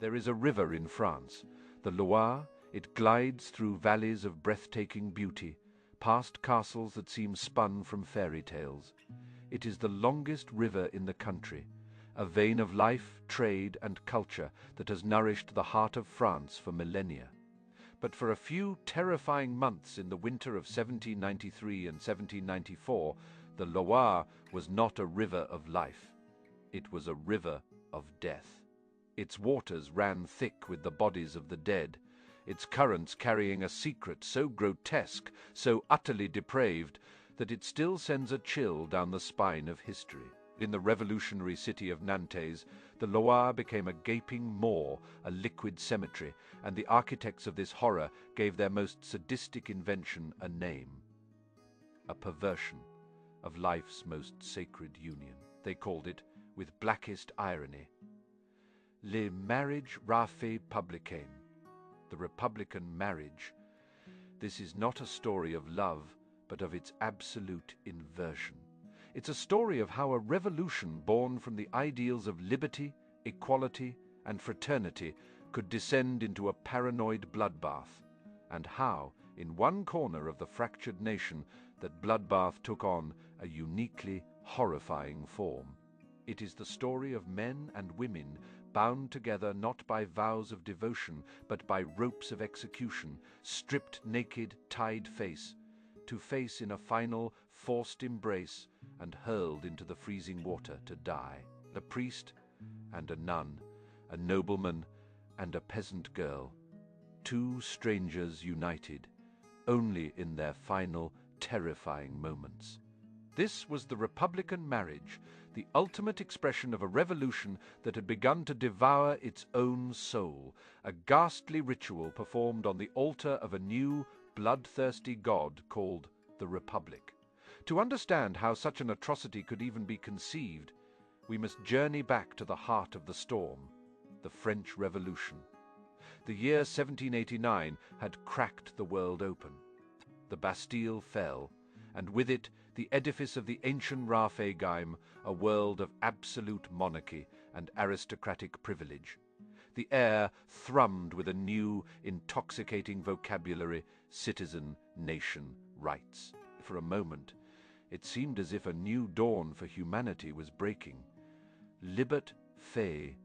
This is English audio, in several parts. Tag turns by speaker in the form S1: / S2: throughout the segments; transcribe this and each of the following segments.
S1: There is a river in France, the Loire. It glides through valleys of breathtaking beauty, past castles that seem spun from fairy tales. It is the longest river in the country, a vein of life, trade, and culture that has nourished the heart of France for millennia. But for a few terrifying months in the winter of 1793 and 1794, the Loire was not a river of life. It was a river of death. Its waters ran thick with the bodies of the dead, its currents carrying a secret so grotesque, so utterly depraved, that it still sends a chill down the spine of history. In the revolutionary city of Nantes, the Loire became a gaping maw, a liquid cemetery, and the architects of this horror gave their most sadistic invention a name. A perversion of life's most sacred union. They called it, with blackest irony, le mariage républicain, the Republican marriage. This is not a story of love, but of its absolute inversion. It's a story of how a revolution born from the ideals of liberty, equality, and fraternity could descend into a paranoid bloodbath, and how, in one corner of the fractured nation, that bloodbath took on a uniquely horrifying form. It is the story of men and women bound together not by vows of devotion, but by ropes of execution, stripped naked, tied face to face in a final, forced embrace, and hurled into the freezing water to die. A priest and a nun, a nobleman and a peasant girl, two strangers united, only in their final, terrifying moments. This was the Republican marriage, the ultimate expression of a revolution that had begun to devour its own soul, a ghastly ritual performed on the altar of a new, bloodthirsty god called the Republic. To understand how such an atrocity could even be conceived, we must journey back to the heart of the storm, the French Revolution. The year 1789 had cracked the world open. The Bastille fell, and with it the edifice of the ancient Raphaelgeim, a world of absolute monarchy and aristocratic privilege. The air thrummed with a new, intoxicating vocabulary: citizen, nation, rights. For a moment, it seemed as if a new dawn for humanity was breaking. Libet fe,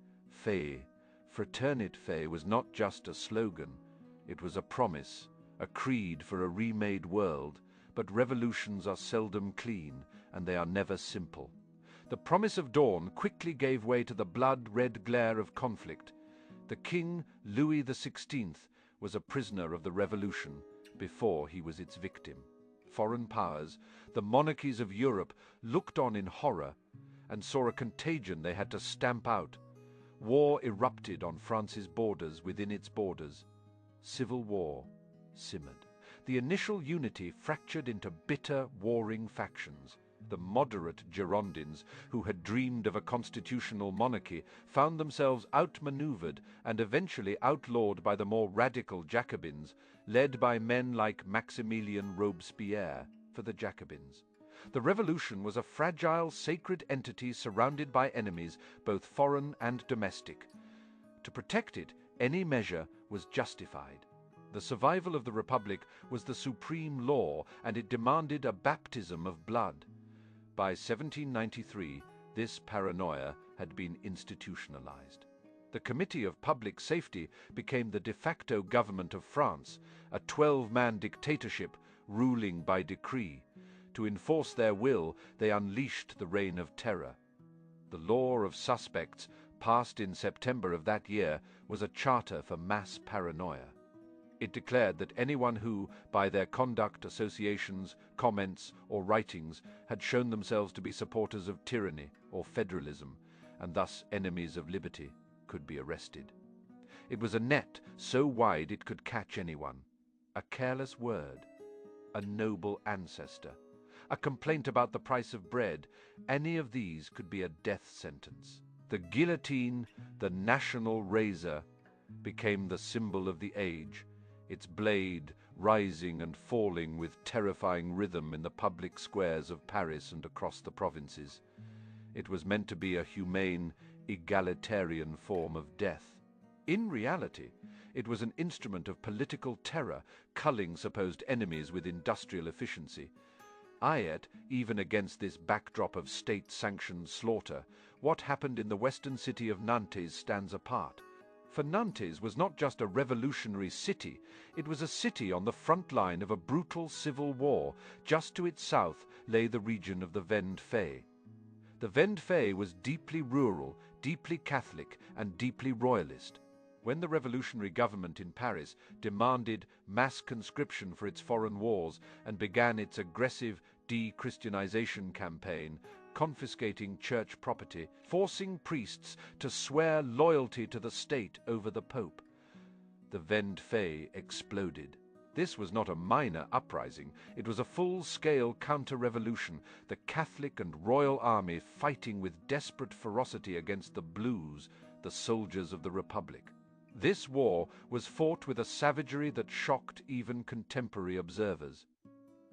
S1: fraternit fe was not just a slogan, it was a promise, a creed for a remade world. But revolutions are seldom clean, and they are never simple. The promise of dawn quickly gave way to the blood-red glare of conflict. The King, Louis XVI, was a prisoner of the revolution before he was its victim. Foreign powers, the monarchies of Europe, looked on in horror and saw a contagion they had to stamp out. War erupted on France's borders within its borders. Civil war simmered. The initial unity fractured into bitter, warring factions. The moderate Girondins, who had dreamed of a constitutional monarchy, found themselves outmaneuvered and eventually outlawed by the more radical Jacobins, led by men like Maximilien Robespierre for the Jacobins. The revolution was a fragile, sacred entity surrounded by enemies, both foreign and domestic. To protect it, any measure was justified. The survival of the Republic was the supreme law, and it demanded a baptism of blood. By 1793, this paranoia had been institutionalized. The Committee of Public Safety became the de facto government of France, a 12-man dictatorship ruling by decree. To enforce their will, they unleashed the reign of terror. The law of suspects, passed in September of that year, was a charter for mass paranoia. It declared that anyone who, by their conduct, associations, comments, or writings, had shown themselves to be supporters of tyranny or federalism, and thus enemies of liberty, could be arrested. It was a net so wide it could catch anyone. A careless word, a noble ancestor, a complaint about the price of bread, any of these could be a death sentence. The guillotine, the national razor, became the symbol of the age, its blade rising and falling with terrifying rhythm in the public squares of Paris and across the provinces. It was meant to be a humane, egalitarian form of death. In reality, it was an instrument of political terror, culling supposed enemies with industrial efficiency. Yet, even against this backdrop of state-sanctioned slaughter, what happened in the western city of Nantes stands apart. For Nantes was not just a revolutionary city, it was a city on the front line of a brutal civil war. Just to its south lay the region of the Vendée. The Vendée was deeply rural, deeply Catholic, and deeply royalist. When the revolutionary government in Paris demanded mass conscription for its foreign wars and began its aggressive de-Christianization campaign, confiscating church property, forcing priests to swear loyalty to the state over the Pope, the Vendée exploded. This was not a minor uprising, it was a full-scale counter-revolution, the Catholic and royal army fighting with desperate ferocity against the Blues, the soldiers of the Republic. This war was fought with a savagery that shocked even contemporary observers.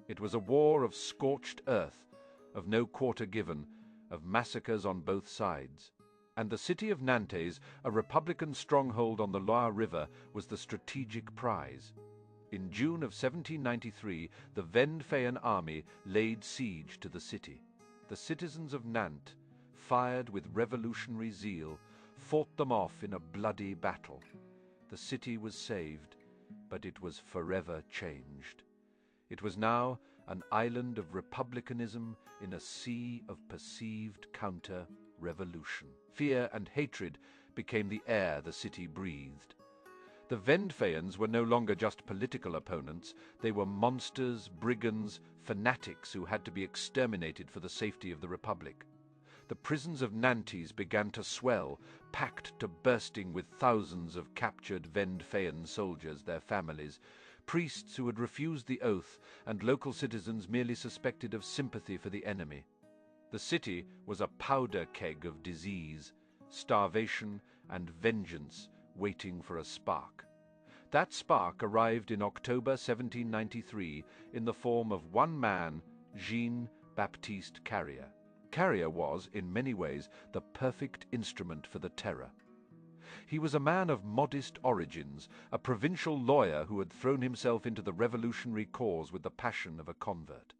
S1: It was a war of scorched earth, of no quarter given, of massacres on both sides. And the city of Nantes, a Republican stronghold on the Loire River, was the strategic prize. In June of 1793, the Vendéan army laid siege to the city. The citizens of Nantes, fired with revolutionary zeal, fought them off in a bloody battle. The city was saved, but it was forever changed. It was now an island of republicanism in a sea of perceived counter-revolution. Fear and hatred became the air the city breathed. The Vendéans were no longer just political opponents, they were monsters, brigands, fanatics who had to be exterminated for the safety of the Republic. The prisons of Nantes began to swell, packed to bursting with thousands of captured Vendéan soldiers, their families, priests who had refused the oath, and local citizens merely suspected of sympathy for the enemy. The city was a powder keg of disease, starvation, and vengeance waiting for a spark. That spark arrived in October 1793 in the form of one man, Jean-Baptiste Carrier. Carrier was, in many ways, the perfect instrument for the terror. He was a man of modest origins, a provincial lawyer who had thrown himself into the revolutionary cause with the passion of a convert.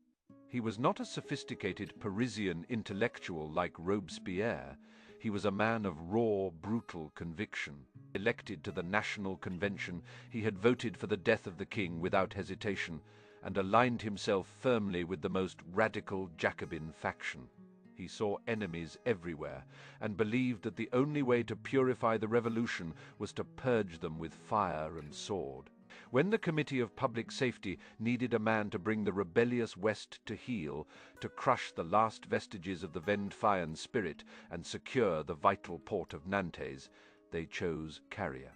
S1: He was not a sophisticated Parisian intellectual like Robespierre. He was a man of raw, brutal conviction. Elected to the National Convention, he had voted for the death of the king without hesitation and aligned himself firmly with the most radical Jacobin faction. He saw enemies everywhere and believed that the only way to purify the revolution was to purge them with fire and sword. When the Committee of Public Safety needed a man to bring the rebellious West to heel, to crush the last vestiges of the Vendéan spirit and secure the vital port of Nantes, they chose Carrier.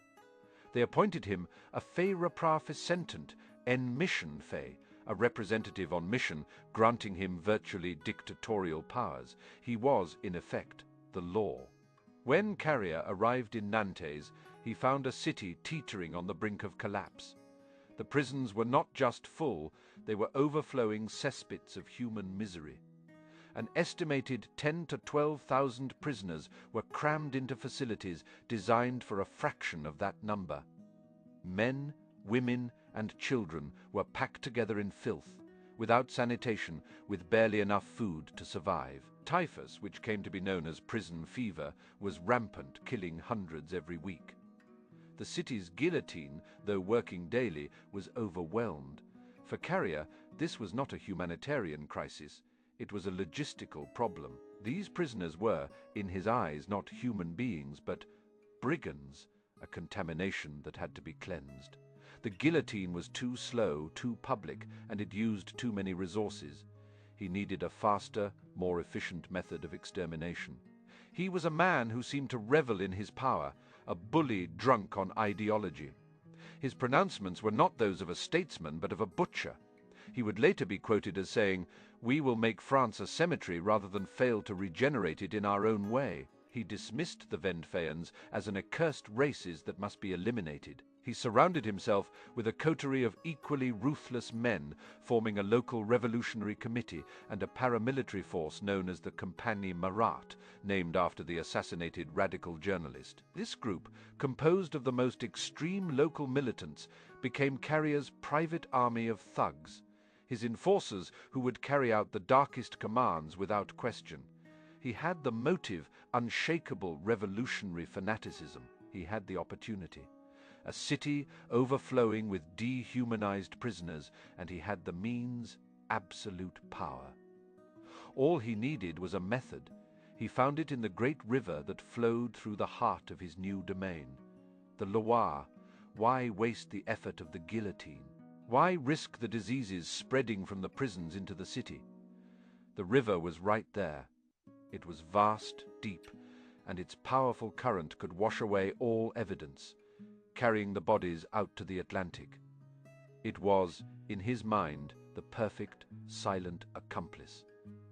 S1: They appointed him a fait représentatif en mission fait, a representative on mission, granting him virtually dictatorial powers. He was, in effect, the law. When Carrier arrived in Nantes, he found a city teetering on the brink of collapse. The prisons were not just full, they were overflowing cesspits of human misery. An estimated 10,000 to 12,000 prisoners were crammed into facilities designed for a fraction of that number. Men, women, and children were packed together in filth, without sanitation, with barely enough food to survive. Typhus, which came to be known as prison fever, was rampant, killing hundreds every week. The city's guillotine, though working daily, was overwhelmed. For Carrier, this was not a humanitarian crisis, it was a logistical problem. These prisoners were, in his eyes, not human beings, but brigands, a contamination that had to be cleansed. The guillotine was too slow, too public, and it used too many resources. He needed a faster, more efficient method of extermination. He was a man who seemed to revel in his power, a bully drunk on ideology. His pronouncements were not those of a statesman, but of a butcher. He would later be quoted as saying, "We will make France a cemetery rather than fail to regenerate it in our own way." He dismissed the Vendéans as an accursed races that must be eliminated. He surrounded himself with a coterie of equally ruthless men, forming a local revolutionary committee and a paramilitary force known as the Compagnie Marat, named after the assassinated radical journalist. This group, composed of the most extreme local militants, became Carrier's private army of thugs, his enforcers who would carry out the darkest commands without question. He had the motive, unshakable revolutionary fanaticism. He had the opportunity. A city overflowing with dehumanized prisoners, and he had the means, absolute power. All he needed was a method. He found it in the great river that flowed through the heart of his new domain. The Loire. Why waste the effort of the guillotine? Why risk the diseases spreading from the prisons into the city? The river was right there. It was vast, deep, and its powerful current could wash away all evidence, carrying the bodies out to the Atlantic. It was, in his mind, the perfect, silent accomplice.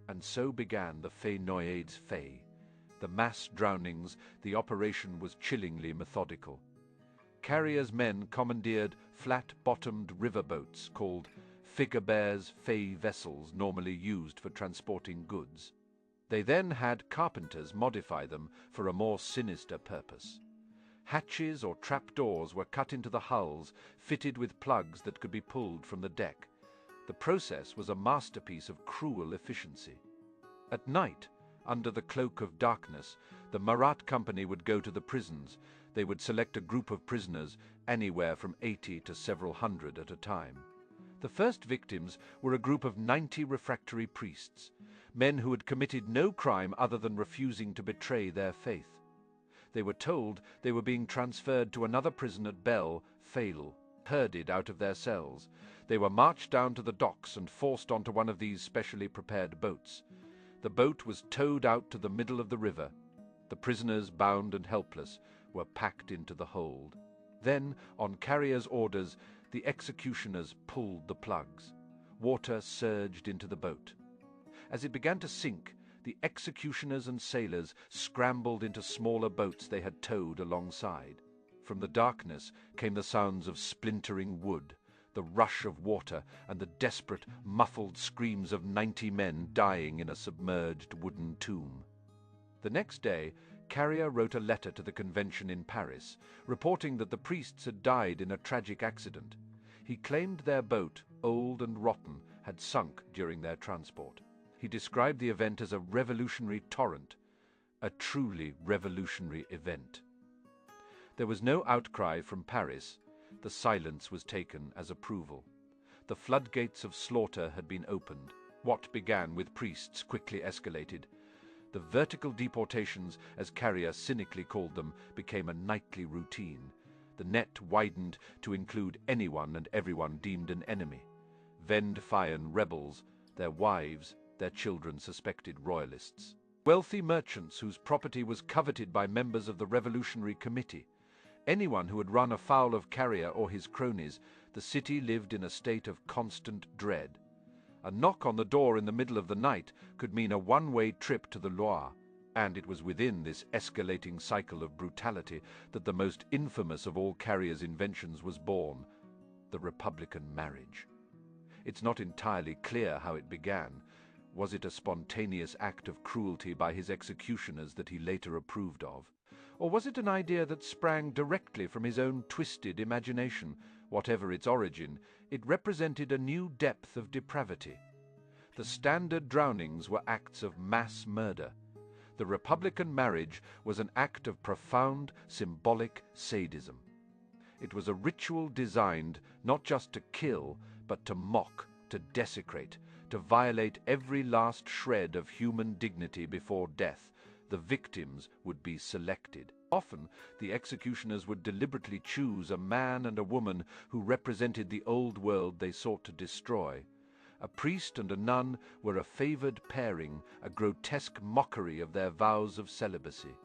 S1: And so began the Fais-Noyades Fay. The mass drownings, the operation was chillingly methodical. Carrier's men commandeered flat-bottomed riverboats called Figabert's Fay vessels, normally used for transporting goods. They then had carpenters modify them for a more sinister purpose. Hatches or trapdoors were cut into the hulls, fitted with plugs that could be pulled from the deck. The process was a masterpiece of cruel efficiency. At night, under the cloak of darkness, the Marat company would go to the prisons. They would select a group of prisoners, anywhere from 80 to several hundred at a time. The first victims were a group of 90 refractory priests, men who had committed no crime other than refusing to betray their faith. They were told they were being transferred to another prison at Belle, Fail, herded out of their cells. They were marched down to the docks and forced onto one of these specially prepared boats. The boat was towed out to the middle of the river. The prisoners, bound and helpless, were packed into the hold. Then, on Carrier's orders, the executioners pulled the plugs. Water surged into the boat. As it began to sink, the executioners and sailors scrambled into smaller boats they had towed alongside. From the darkness came the sounds of splintering wood, the rush of water, and the desperate, muffled screams of 90 men dying in a submerged wooden tomb. The next day, Carrier wrote a letter to the convention in Paris, reporting that the priests had died in a tragic accident. He claimed their boat, old and rotten, had sunk during their transport. He described the event as a revolutionary torrent, a truly revolutionary event. There was no outcry from Paris. The silence was taken as approval. The floodgates of slaughter had been opened. What began with priests quickly escalated. The vertical deportations, as Carrier cynically called them, became a nightly routine. The net widened to include anyone and everyone deemed an enemy. Vend-Fayen rebels, their wives, their children suspected royalists. Wealthy merchants whose property was coveted by members of the Revolutionary Committee. Anyone who had run afoul of Carrier or his cronies, the city lived in a state of constant dread. A knock on the door in the middle of the night could mean a one-way trip to the Loire, and it was within this escalating cycle of brutality that the most infamous of all Carrier's inventions was born, the Republican marriage. It's not entirely clear how it began. Was it a spontaneous act of cruelty by his executioners that he later approved of? Or was it an idea that sprang directly from his own twisted imagination? Whatever its origin, it represented a new depth of depravity. The standard drownings were acts of mass murder. The Republican marriage was an act of profound, symbolic sadism. It was a ritual designed not just to kill, but to mock, to desecrate, to violate every last shred of human dignity before death. The victims would be selected. Often, the executioners would deliberately choose a man and a woman who represented the old world they sought to destroy. A priest and a nun were a favored pairing, a grotesque mockery of their vows of celibacy.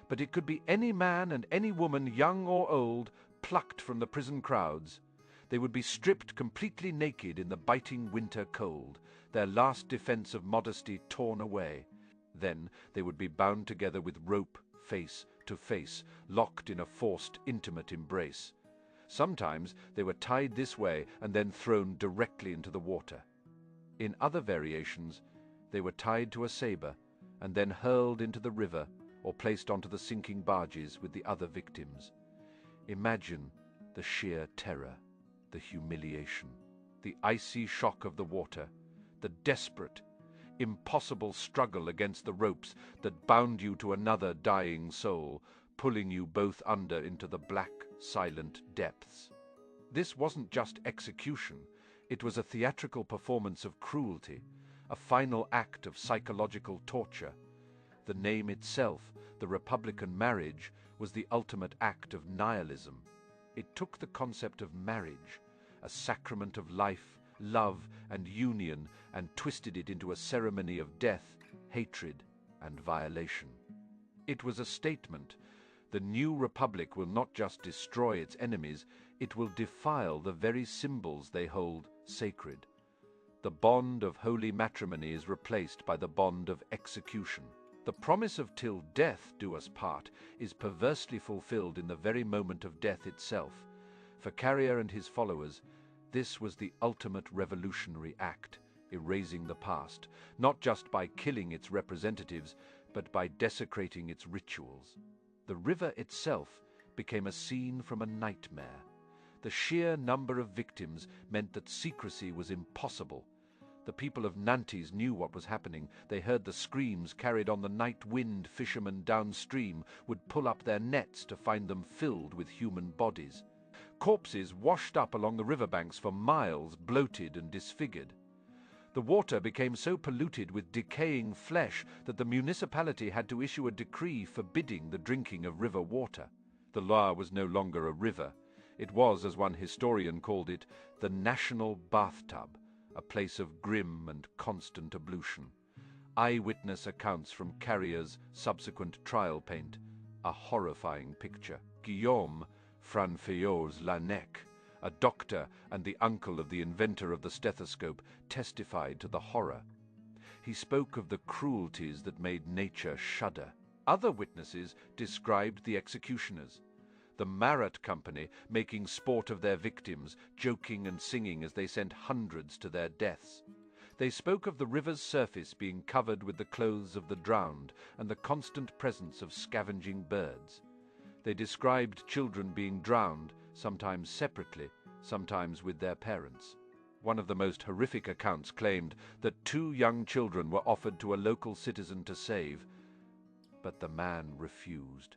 S1: But it could be any man and any woman, young or old, plucked from the prison crowds. They would be stripped completely naked in the biting winter cold, their last defense of modesty torn away. Then they would be bound together with rope, face to face, locked in a forced, intimate embrace. Sometimes they were tied this way and then thrown directly into the water. In other variations, they were tied to a saber and then hurled into the river or placed onto the sinking barges with the other victims. Imagine the sheer terror, the humiliation, the icy shock of the water, the desperate, impossible struggle against the ropes that bound you to another dying soul, pulling you both under into the black, silent depths. This wasn't just execution, it was a theatrical performance of cruelty, a final act of psychological torture. The name itself, the Republican marriage, was the ultimate act of nihilism. It took the concept of marriage, a sacrament of life, love, and union, and twisted it into a ceremony of death, hatred, and violation. It was a statement. The new republic will not just destroy its enemies, it will defile the very symbols they hold sacred. The bond of holy matrimony is replaced by the bond of execution. The promise of "till death do us part" is perversely fulfilled in the very moment of death itself. For Carrier and his followers, this was the ultimate revolutionary act, erasing the past, not just by killing its representatives, but by desecrating its rituals. The river itself became a scene from a nightmare. The sheer number of victims meant that secrecy was impossible. The people of Nantes knew what was happening. They heard the screams carried on the night wind. Fishermen downstream would pull up their nets to find them filled with human bodies. Corpses washed up along the riverbanks for miles, bloated and disfigured. The water became so polluted with decaying flesh that the municipality had to issue a decree forbidding the drinking of river water. The Loire was no longer a river. It was, as one historian called it, the national bathtub, a place of grim and constant ablution. Eyewitness accounts from Carrier's subsequent trial paint a horrifying picture. Guillaume, Franfeot's Lanec, a doctor and the uncle of the inventor of the stethoscope, testified to the horror. He spoke of the cruelties that made nature shudder. Other witnesses described the executioners. The Marat Company making sport of their victims, joking and singing as they sent hundreds to their deaths. They spoke of the river's surface being covered with the clothes of the drowned and the constant presence of scavenging birds. They described children being drowned, sometimes separately, sometimes with their parents. One of the most horrific accounts claimed that 2 young children were offered to a local citizen to save, but the man refused.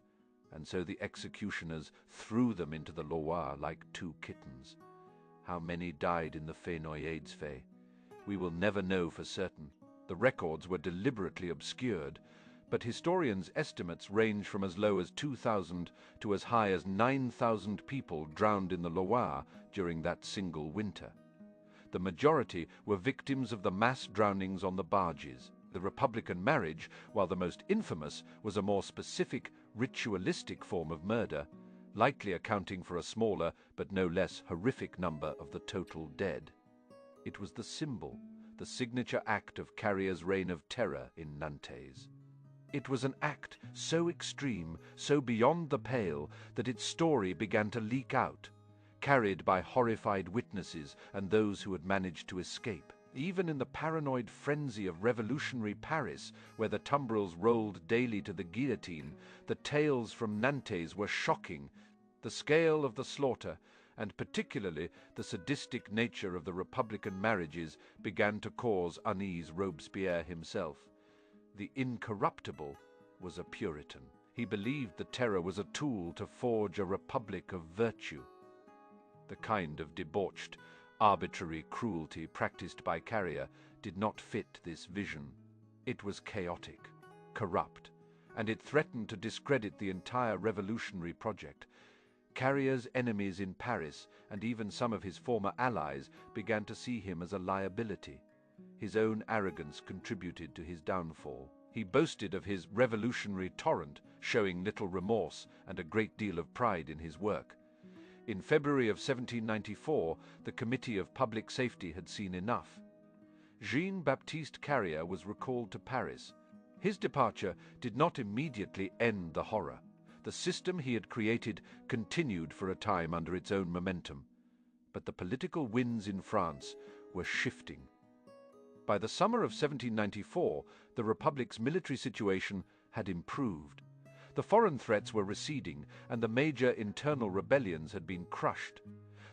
S1: And so the executioners threw them into the Loire like 2 kittens. How many died in the Fenoyades? We will never know for certain. The records were deliberately obscured, but historians' estimates range from as low as 2,000 to as high as 9,000 people drowned in the Loire during that single winter. The majority were victims of the mass drownings on the barges. The Republican marriage, while the most infamous, was a more specific, ritualistic form of murder, likely accounting for a smaller but no less horrific number of the total dead. It was the symbol, the signature act of Carrier's reign of terror in Nantes. It was an act so extreme, so beyond the pale, that its story began to leak out, carried by horrified witnesses and those who had managed to escape. Even in the paranoid frenzy of revolutionary Paris, where the tumbrils rolled daily to the guillotine, the tales from Nantes were shocking. The scale of the slaughter, and particularly the sadistic nature of the Republican marriages, began to cause unease Robespierre himself. The incorruptible was a Puritan. He believed the terror was a tool to forge a republic of virtue. The kind of debauched, arbitrary cruelty practiced by Carrier did not fit this vision. It was chaotic, corrupt, and it threatened to discredit the entire revolutionary project. Carrier's enemies in Paris, and even some of his former allies, began to see him as a liability. His own arrogance contributed to his downfall. He boasted of his revolutionary torrent, showing little remorse and a great deal of pride in his work. In February of 1794, the Committee of Public Safety had seen enough. Jean-Baptiste Carrier was recalled to Paris. His departure did not immediately end the horror. The system he had created continued for a time under its own momentum, but the political winds in France were shifting. By the summer of 1794, the Republic's military situation had improved. The foreign threats were receding, and the major internal rebellions had been crushed.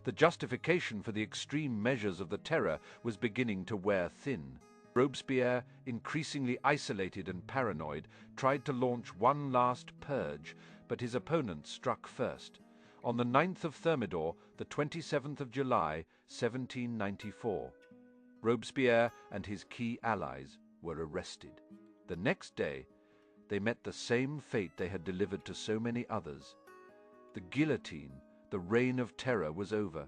S1: The justification for the extreme measures of the Terror was beginning to wear thin. Robespierre, increasingly isolated and paranoid, tried to launch one last purge, but his opponent struck first. On the 9th of Thermidor, the 27th of July, 1794. Robespierre and his key allies were arrested. The next day, they met the same fate they had delivered to so many others. The guillotine, the reign of terror, was over.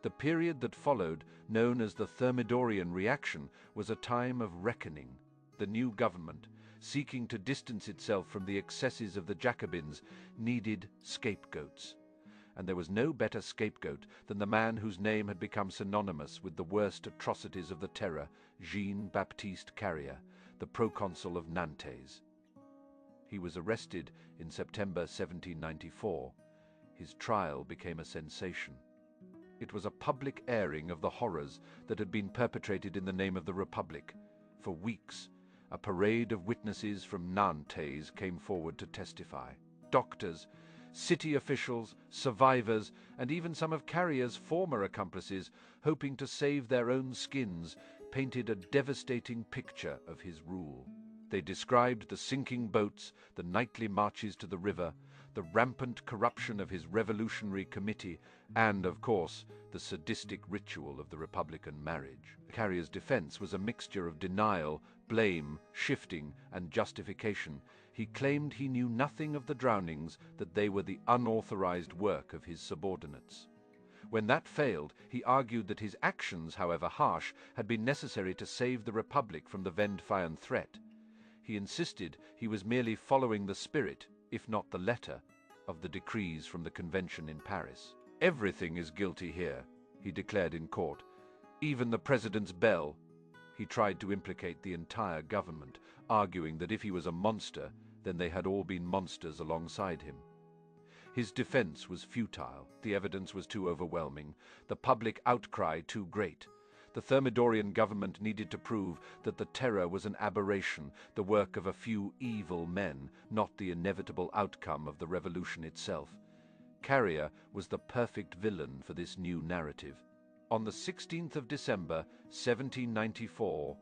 S1: The period that followed, known as the Thermidorian reaction, was a time of reckoning. The new government, seeking to distance itself from the excesses of the Jacobins, needed scapegoats. And there was no better scapegoat than the man whose name had become synonymous with the worst atrocities of the Terror, Jean-Baptiste Carrier, the proconsul of Nantes. He was arrested in September 1794. His trial became a sensation. It was a public airing of the horrors that had been perpetrated in the name of the Republic. For weeks, a parade of witnesses from Nantes came forward to testify. Doctors, city officials, survivors, and even some of Carrier's former accomplices, hoping to save their own skins, painted a devastating picture of his rule. They described the sinking boats, the nightly marches to the river, the rampant corruption of his revolutionary committee, and, of course, the sadistic ritual of the Republican marriage. Carrier's defense was a mixture of denial, blame, shifting, and justification. He claimed he knew nothing of the drownings, that they were the unauthorized work of his subordinates. When that failed, he argued that his actions, however harsh, had been necessary to save the Republic from the Vendéen threat. He insisted he was merely following the spirit, if not the letter, of the decrees from the convention in Paris. "Everything is guilty here," he declared in court, "even the president's bell." He tried to implicate the entire government, arguing that if he was a monster, then they had all been monsters alongside him. His defense was futile. The evidence was too overwhelming, the public outcry too great. The Thermidorian government needed to prove that the Terror was an aberration, the work of a few evil men, not the inevitable outcome of the revolution itself. Carrier was the perfect villain for this new narrative. On the 16th of December, 1794,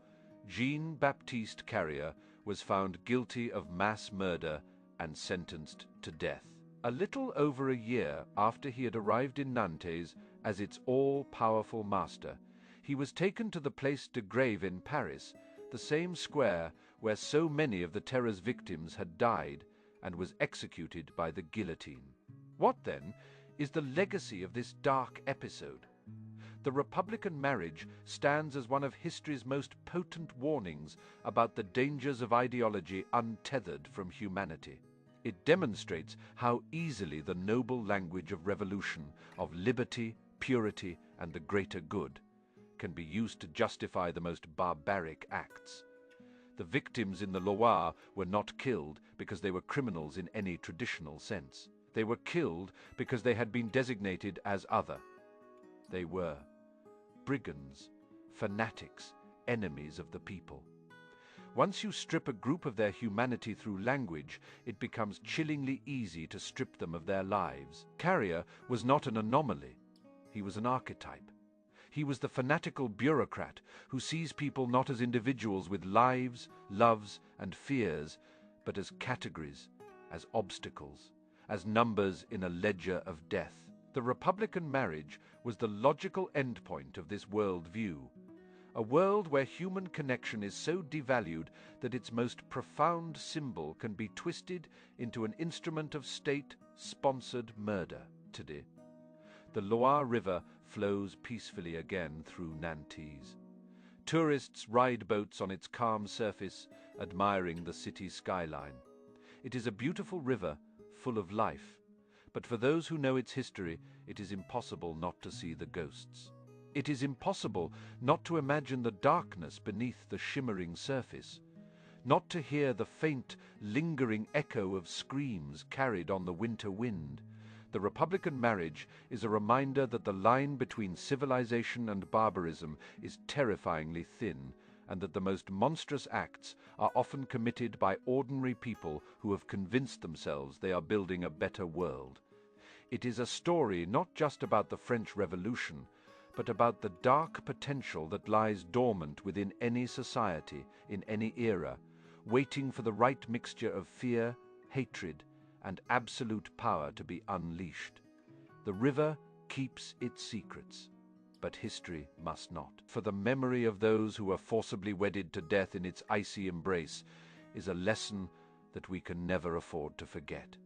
S1: Jean-Baptiste Carrier was found guilty of mass murder and sentenced to death. A little over a year after he had arrived in Nantes as its all-powerful master, he was taken to the Place de Grève in Paris, the same square where so many of the Terror's victims had died, and was executed by the guillotine. What, then, is the legacy of this dark episode? The Republican marriage stands as one of history's most potent warnings about the dangers of ideology untethered from humanity. It demonstrates how easily the noble language of revolution, of liberty, purity, and the greater good, can be used to justify the most barbaric acts. The victims in the Loire were not killed because they were criminals in any traditional sense. They were killed because they had been designated as other. They were brigands, fanatics, enemies of the people. Once you strip a group of their humanity through language, it becomes chillingly easy to strip them of their lives. Carrier was not an anomaly. He was an archetype. He was the fanatical bureaucrat who sees people not as individuals with lives, loves, and fears, but as categories, as obstacles, as numbers in a ledger of death. The Republican marriage was the logical endpoint of this world view, a world where human connection is so devalued that its most profound symbol can be twisted into an instrument of state-sponsored murder. Today, the Loire River flows peacefully again through Nantes. Tourists ride boats on its calm surface, admiring the city skyline. It is a beautiful river, full of life, but for those who know its history, it is impossible not to see the ghosts. It is impossible not to imagine the darkness beneath the shimmering surface. not to hear the faint, lingering echo of screams carried on the winter wind. The Republican marriage is a reminder that the line between civilization and barbarism is terrifyingly thin, and that the most monstrous acts are often committed by ordinary people who have convinced themselves they are building a better world. It is a story not just about the French Revolution, but about the dark potential that lies dormant within any society, in any era, waiting for the right mixture of fear, hatred, and absolute power to be unleashed. The river keeps its secrets, but history must not. For the memory of those who were forcibly wedded to death in its icy embrace is a lesson that we can never afford to forget.